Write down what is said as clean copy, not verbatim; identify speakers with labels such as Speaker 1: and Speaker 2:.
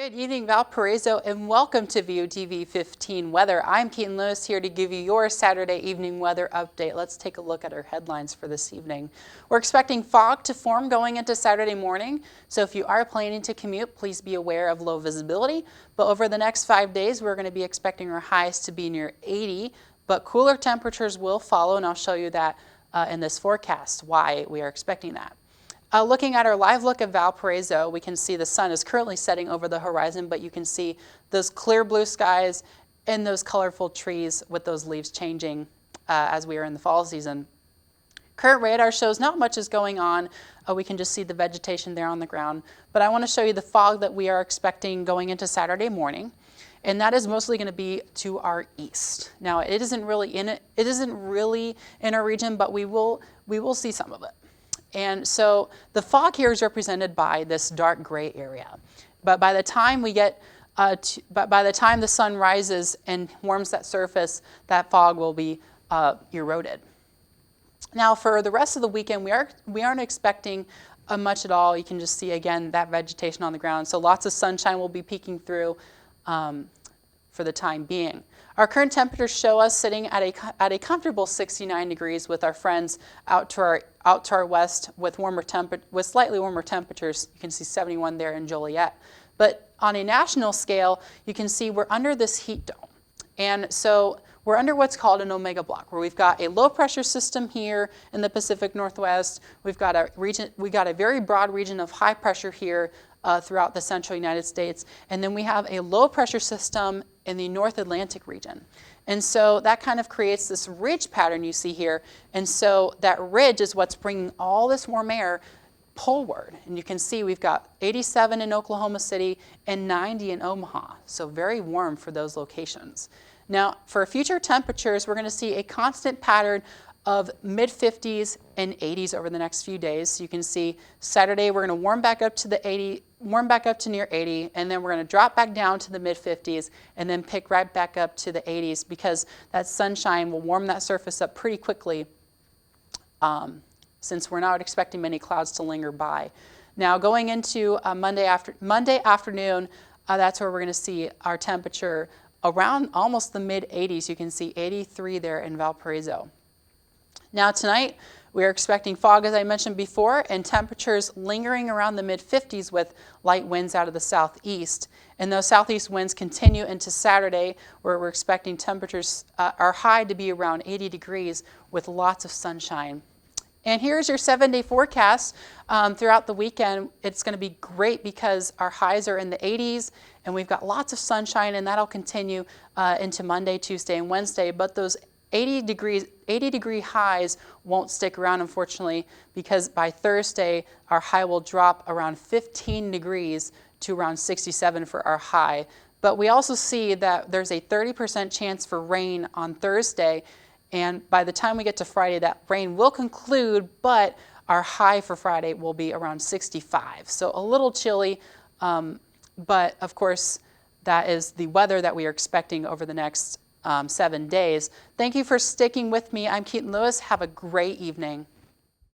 Speaker 1: Good evening, Valparaiso, and welcome to VOTV 15 Weather. I'm Keaton Lewis here to give you your Saturday evening weather update. Let's take a look at our headlines for this evening. We're expecting fog to form going into Saturday morning, so if you are planning to commute, please be aware of low visibility. But over the next 5 days, we're going to be expecting our highs to be near 80, but cooler temperatures will follow, and I'll show you that in this forecast, why we are expecting that. Looking at our live look of Valparaiso, we can see the sun is currently setting over the horizon, but you can see those clear blue skies and those colorful trees with those leaves changing as we are in the fall season. Current radar shows not much is going on. We can just see the vegetation there on the ground. But I want to show you the fog that we are expecting going into Saturday morning. And that is mostly going to be to our east. Now, it isn't really in our region, but we will see some of it. And so the fog here is represented by this dark gray area. But by the time we get, by the time the sun rises and warms that surface, that fog will be eroded. Now for the rest of the weekend, we aren't expecting much at all. You can just see again that vegetation on the ground. So lots of sunshine will be peeking through for the time being. Our current temperatures show us sitting at a comfortable 69 degrees with our friends out to our west with slightly warmer temperatures. You can see 71 there in Joliet. But on a national scale, you can see we're under this heat dome. And so we're under what's called an omega block, where we've got a low pressure system here in the Pacific Northwest. We've got a very broad region of high pressure here throughout the central United States. And then we have a low pressure system in the North Atlantic region. And so that kind of creates this ridge pattern you see here. And so that ridge is what's bringing all this warm air poleward. And you can see we've got 87 in Oklahoma City and 90 in Omaha. So very warm for those locations. Now, for future temperatures, we're going to see a constant pattern of mid-50s and 80s over the next few days. So you can see Saturday we're going to warm back up to near 80, and then we're going to drop back down to the mid-50s and then pick right back up to the 80s because that sunshine will warm that surface up pretty quickly since we're not expecting many clouds to linger by. Now going into Monday afternoon, that's where we're going to see our temperature around almost the mid-80s. You can see 83 there in Valparaiso. Now tonight, we are expecting fog, as I mentioned before, and temperatures lingering around the mid-50s with light winds out of the southeast. And those southeast winds continue into Saturday, where we're expecting temperatures are high to be around 80 degrees with lots of sunshine. And here's your 7-day forecast throughout the weekend. It's going to be great because our highs are in the 80s, and we've got lots of sunshine, and that'll continue into Monday, Tuesday, and Wednesday. But those 80 degree highs won't stick around, unfortunately, because by Thursday, our high will drop around 15 degrees to around 67 for our high. But we also see that there's a 30% chance for rain on Thursday, and by the time we get to Friday, that rain will conclude, but our high for Friday will be around 65. So a little chilly, but of course, that is the weather that we are expecting over the next 7 days. Thank you for sticking with me. I'm Keaton Lewis. Have a great evening.